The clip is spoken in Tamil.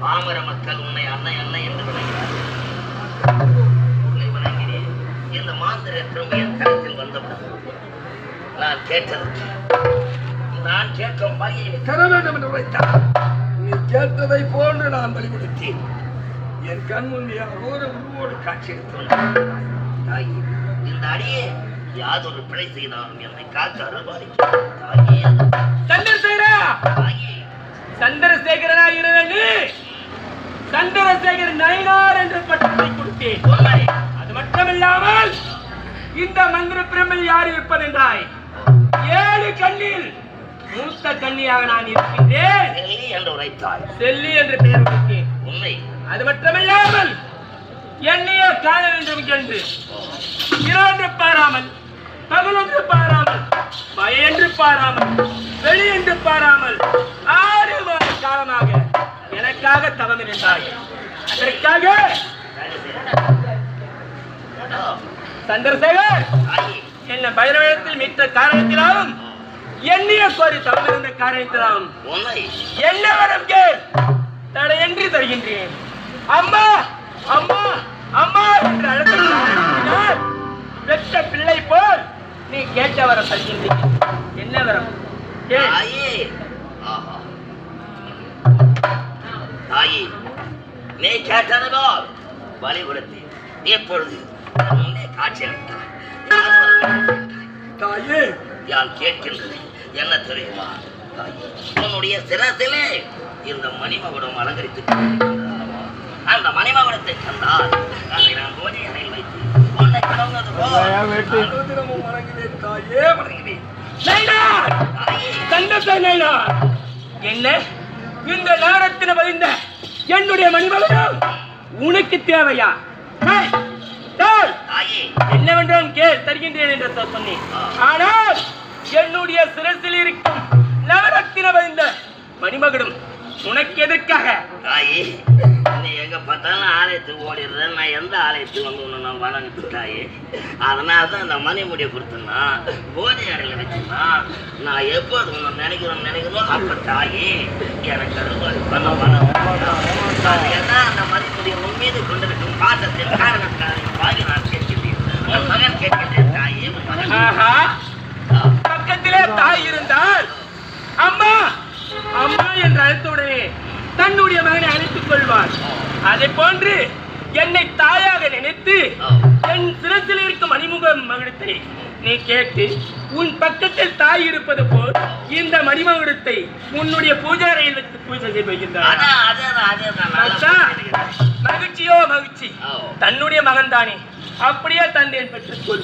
பாமர மக்கள் உன்னை அன்னை அன்னை என்று விளைகிறார். இந்த மாந்திரத்திலும் என் கருத்தில் வந்தவுடன் நான் கேட்டது, நான் கேட்கும் வகையை தர வேண்டும் என்று உரைத்தார். நீ கேட்டதை போன்று நான் வழிபடுத்தேன். என் கண் முன்னே ஒரு உருவோடு காட்சி எடுத்துள்ளார். தாயே, இந்த அடியே யாதொரு பிழை செய்தாலும் என்னை காக்க அருள்வாளிக்கிறார். தாயே, சந்திரசேகரா, தாயே, சந்திரசேகரனா இருந்தது சந்திரசேகர் நயினார் என்ற பட்டத்தை கொடுத்தேன். அது மட்டுமில்லாமல் இந்த மந்திர பிரமில் யார் இருப்பதென்றாய்? 7 கண்ணில் மூத்த கண்ணியாக நான் இருக்கின்றேன். செல்லி என்று உரைத்தாய். செல்லி என்று பெயர் கொடுத்தேன். உண்மை. அது மட்டுமில்லாமல் என்னையே காண வேண்டும் என்று இரவு பாராமல், பகலொன்று பாராமல், பயன்று பாராமல், வெளியென்று பாராமல் 6 மாத காலமாக எனக்காக தவம் இருந்தாய். அதற்காக சந்திரசேகர் என்ன பைரவத்தில் மீட்ட காரணத்தினாலும் எண்ணிய கோரி தவம் இருந்த காரணத்தினாலும் என்ன வரம் கேள், தடையின்றி தருகின்றேன். அம்மா அம்மா அம்மா என்று அழைத்தால் பெற்ற பிள்ளை போல் நீ கேட்ட வரம் தருகின்றேன். என்ன வரம் கேள். தாயே, நீ கேட்டதுபோல் வழி கொடுத்து எப்பொழுது முன்னே காட்சி அளித்தாய். தாயே, யான் கேட்கின்றது என்ன தெரியுமா? தாயே, உன்னுடைய சிரசிலே இந்த மணிமகுடம் அலங்கரித்து அந்த மணிமகுடத்தை கண்டால் அதை நான் போதை அறையில் வைத்து உன்னை கடந்தது போல் வணங்கினேன். தாயே, வணங்கினேன். என்ன இந்த நேரத்தில் பதிந்த என்னுடைய மணிமகுடம் உனக்கு தேவையா? என்னவென்றால் கேள், தருகின்றேன் என்று சொன்னேன். ஆனால் என்னுடைய சிரசில் இருக்கும் நவரத்தின பதிந்த மணிமகுடம் உனக்கு எதற்காக? தாயே, நீ எங்க பார்த்தாலும் ஆலயத்துக்கு ஓடிடுறேன். நான் எந்த ஆலயத்துக்கு வந்து ஒன்று நான் வணங்கிட்டு தாயே. அதனால தான் இந்த மணிமுடியை கொடுத்தேன்னா போதை அறையில் வச்சுன்னா நான் எப்போது ஒன்று நினைக்கிறோம் அப்போ தாயே எனக்கு அறுபாடு பண்ண வணக்கம். அந்த மணிமுடியை உன் மீது கொண்டிருக்கும் பாசத்தின் காரணத்திற்காக நான் கேட்கின்றேன். உன் மகன் கேட்கின்றேன். தாயே, பக்கத்திலே தாய் இருந்தால் அம்மா அம்மா என்று அழைத்தவுடனே தன்னுடைய மகனை அழைத்துக் கொள்வார். அதை போன்று என்னை தாயாக நினைத்து என் சிரசில் இருக்கும் மணிமகுடத்தை நீ கேட்டு உன் பக்கத்தில் தாய் இருப்பது போல் இந்த மணிமகுடத்தை உன்னுடைய பூஜாரையில் வைத்து பூஜை செய்கின்றார். மகிழ்ச்சியோ மகிழ்ச்சி, தன்னுடைய மகன் தானே, அப்படியே தந்தேன் பெற்றுக்கொள்.